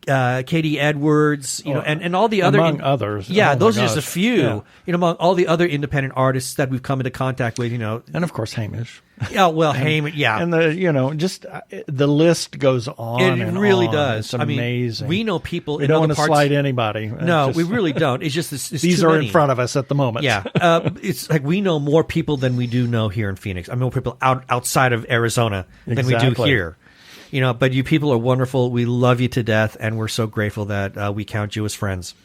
Katie Edwards, and all the other among others. Yeah, Oh, those my are just a gosh. few. Yeah. Among all the other independent artists that we've come into contact with, And of course, Hamish. Yeah, well, Heyman, yeah. And just the list goes on. It really on. does. It's I mean, amazing. we know people We in don't other want to parts. slight anybody. No, It's we just- really don't. It's just it's These too are many. in front of us at the moment. Yeah, it's like we know more people than we do know here in Phoenix. I mean, more people outside of Arizona than we do Exactly. here. But you people are wonderful. We love you to death, and we're so grateful that we count you as friends.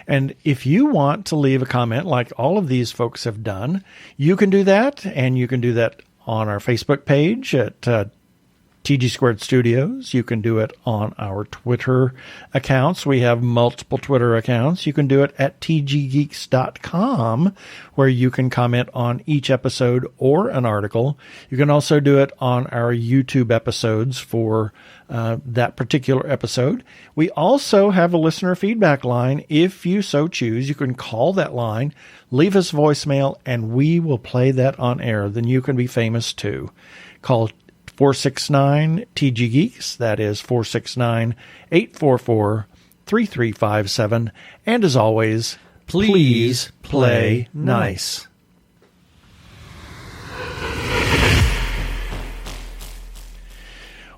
And if you want to leave a comment like all of these folks have done, you can do that. And you can do that on our Facebook page at TG Squared Studios. You can do it on our Twitter accounts. We have multiple Twitter accounts. You can do it at tggeeks.com, where you can comment on each episode or an article. You can also do it on our YouTube episodes for that particular episode. We also have a listener feedback line. If you so choose, you can call that line, leave us voicemail, and we will play that on air. Then you can be famous too. Call 469-TG-GEEKS. That is 469-844-3357. And as always, please play nice.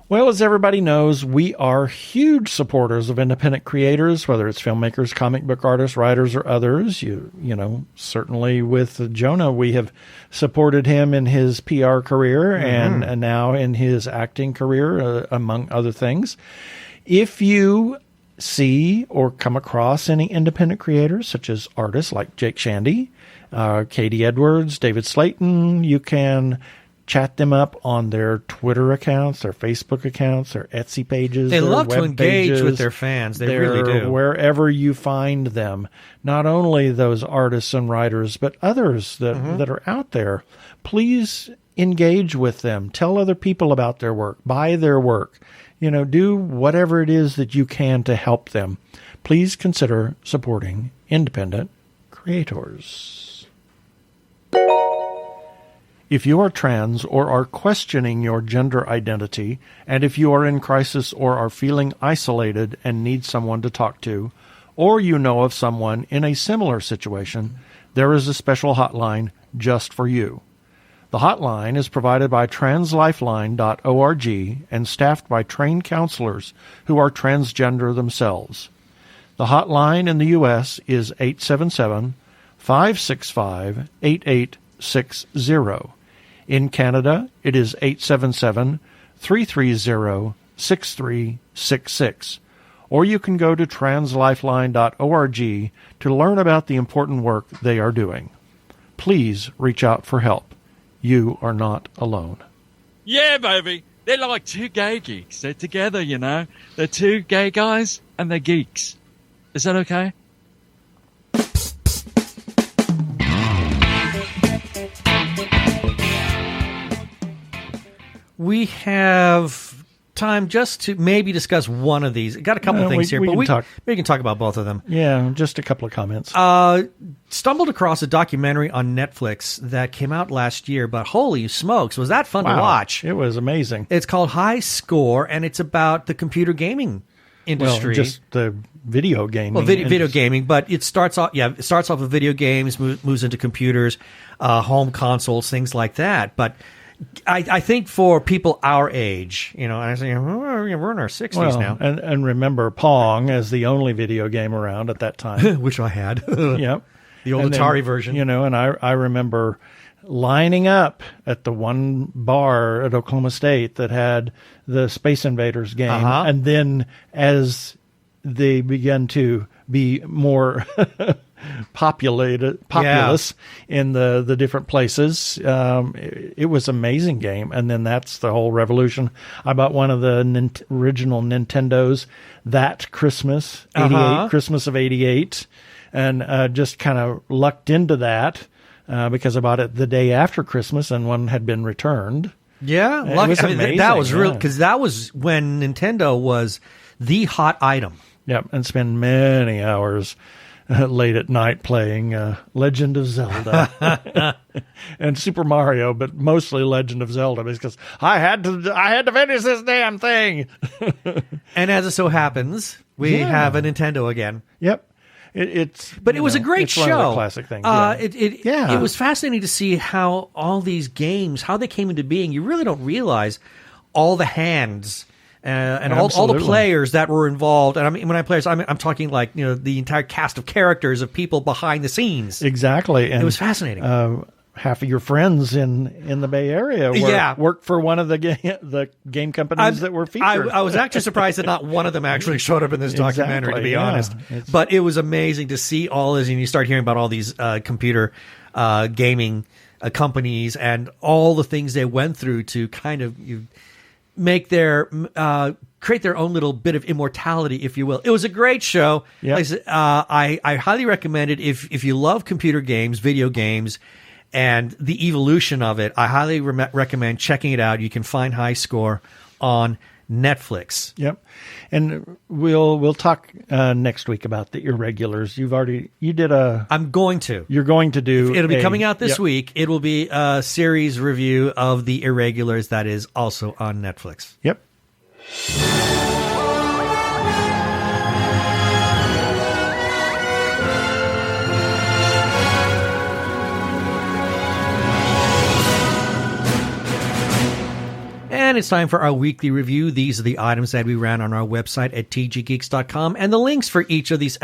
Well, as everybody knows, we are huge supporters of independent creators, whether it's filmmakers, comic book artists, writers, or others. Certainly with Jonah, we have supported him in his PR career and now in his acting career, among other things. If you see or come across any independent creators, such as artists like Jake Shandy, Katie Edwards, David Slayton, you can chat them up on their Twitter accounts, their Facebook accounts, their Etsy pages. They their love to web engage pages, with their fans. They really do. Wherever you find them, not only those artists and writers, but others that are out there. Please engage with them. Tell other people about their work. Buy their work. Do whatever it is that you can to help them. Please consider supporting independent creators. If you are trans or are questioning your gender identity, and if you are in crisis or are feeling isolated and need someone to talk to, or you know of someone in a similar situation, there is a special hotline just for you. The hotline is provided by translifeline.org and staffed by trained counselors who are transgender themselves. The hotline in the U.S. is 877-565-8860. In Canada, it is 877-330-6366. Or you can go to translifeline.org to learn about the important work they are doing. Please reach out for help. You are not alone. Yeah, baby. They're like two gay geeks. They're together, They're two gay guys and they're geeks. Is that okay? We have time just to maybe discuss one of these. Got a couple of things here, but we can talk about both of them. Yeah, just a couple of comments. Stumbled across a documentary on Netflix that came out last year, but holy smokes, was that fun to watch. It was amazing. It's called High Score, and it's about the computer gaming industry. Well, just the video gaming. Well, video gaming, but it starts off with video games, moves into computers, home consoles, things like that. But I think for people our age, and I say we're in our 60s now. And remember Pong as the only video game around at that time. Which I had. Yep. The old Atari version. And I remember lining up at the one bar at Oklahoma State that had the Space Invaders game. And then as they began to be more populous in the different places, it was an amazing game. And then that's the whole revolution. I bought one of the original Nintendos that Christmas, 88, Christmas of 88, and just kind of lucked into that because I bought it the day after Christmas and one had been returned. Yeah, it was amazing. That was real, because that was when Nintendo was the hot item. Yep, and spend many hours late at night playing Legend of Zelda and Super Mario, but mostly Legend of Zelda because I had to finish this damn thing. And as it so happens, We have a Nintendo again. Yep. But it was a great show. One of the classic things. It was fascinating to see how all these games, how they came into being. You really don't realize all the hands and all the players that were involved. And I mean, when I players, I'm talking like the entire cast of characters of people behind the scenes. Exactly, and it was fascinating. Half of your friends in the Bay Area worked for one of the game companies that were featured. I was actually surprised that not one of them actually showed up in this documentary, to be honest. But it was amazing to see all this, and you start hearing about all these computer gaming companies and all the things they went through to kind of make their create their own little bit of immortality, if you will. It was a great show. Yep. I highly recommend it if you love computer games, video games, and the evolution of it. I highly recommend checking it out. You can find High Score on Netflix. Yep. And we'll talk next week about the irregulars. I'm going to. You're going to do. It'll be coming out this week. It will be a series review of the irregulars that is also on Netflix. Yep. And it's time for our weekly review. These are the items that we ran on our website at tggeeks.com, and the links for each of these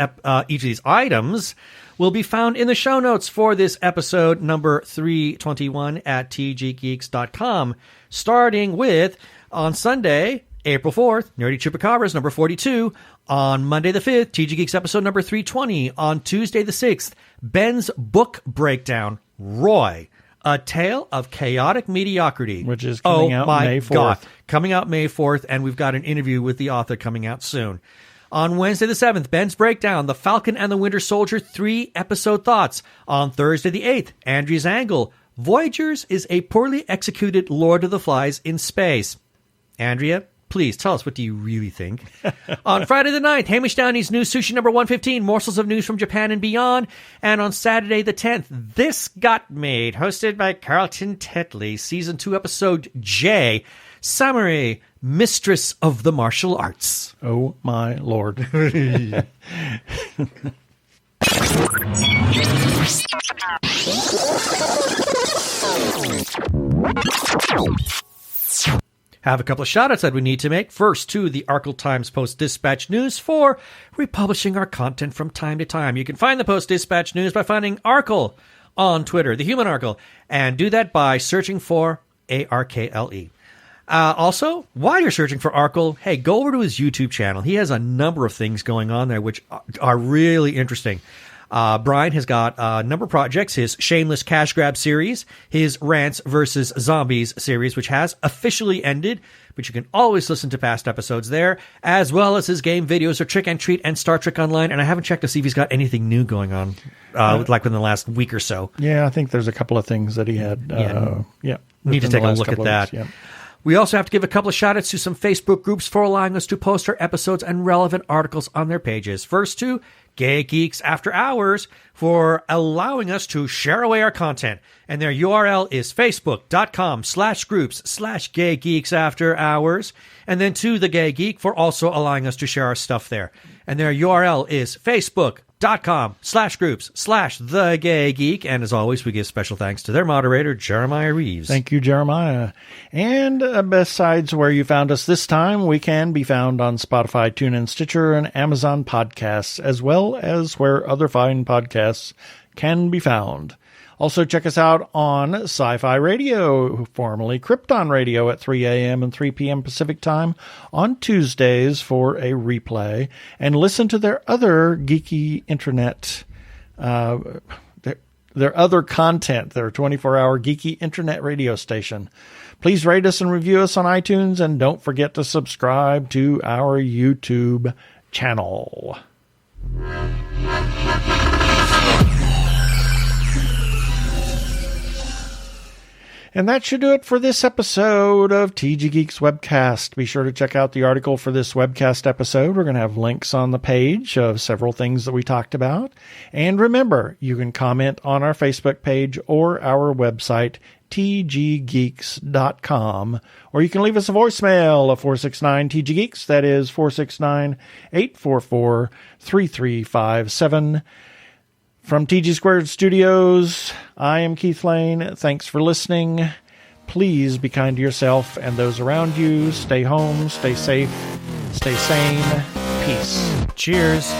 items will be found in the show notes for this episode number 321 at tggeeks.com. Starting with on Sunday, April 4th, Nerdy Chupacabras number 42. On Monday the 5th, TG Geeks episode number 320. On Tuesday the 6th, Ben's book breakdown, Roy. A Tale of Chaotic Mediocrity. Which is coming out May 4th. God. Coming out May 4th, and we've got an interview with the author coming out soon. On Wednesday the 7th, Ben's Breakdown, The Falcon and the Winter Soldier 3-episode thoughts. On Thursday the 8th, Andrea's Angle, Voyagers is a poorly executed Lord of the Flies in space. Andrea, please tell us, what do you really think? On Friday the 9th, Hamish Downey's new Sushi number 115, Morsels of News from Japan and Beyond. And on Saturday the 10th, This Got Made, hosted by Carlton Tetley, Season 2, Episode J, Samurai, Mistress of the Martial Arts. Oh, my Lord. Have a couple of shout-outs that we need to make. First, to the Arkle Times Post-Dispatch News for republishing our content from time to time. You can find the Post-Dispatch News by finding Arkle on Twitter, the Human Arkle, and do that by searching for ARKLE. Also, while you're searching for Arkle, hey, go over to his YouTube channel. He has a number of things going on there which are really interesting. Brian has got a number of projects, his Shameless Cash Grab series, his Rants vs. Zombies series, which has officially ended, but you can always listen to past episodes there, as well as his game videos of Trick and Treat and Star Trek Online, and I haven't checked to see if he's got anything new going on, like in the last week or so. Yeah, I think there's a couple of things that he had. Need to take a look at that. Weeks, We also have to give a couple of shout-outs to some Facebook groups for allowing us to post our episodes and relevant articles on their pages. First, to Gay Geeks After Hours for allowing us to share away our content. And their URL is facebook.com/groups/Gay Geeks After Hours. And then to The Gay Geek for also allowing us to share our stuff there. And their URL is facebook.com/groups/The Gay Geek. And as always, we give special thanks to their moderator, Jeremiah Reeves. Thank you, Jeremiah. And besides where you found us this time, we can be found on Spotify, TuneIn, Stitcher, and Amazon Podcasts, as well as where other fine podcasts can be found. Also, check us out on Sci-Fi Radio, formerly Krypton Radio, at 3 a.m. and 3 p.m. Pacific Time on Tuesdays for a replay. And listen to their other geeky internet, their other content, their 24-hour geeky internet radio station. Please rate us and review us on iTunes, and don't forget to subscribe to our YouTube channel. And that should do it for this episode of TG Geeks Webcast. Be sure to check out the article for this webcast episode. We're going to have links on the page of several things that we talked about. And remember, you can comment on our Facebook page or our website, tggeeks.com, or you can leave us a voicemail of 469-TG-GEEKS. That is 469-844-3357. From TG Squared Studios, I am Keith Lane. Thanks for listening. Please be kind to yourself and those around you. Stay home, stay safe, stay sane. Peace. Cheers.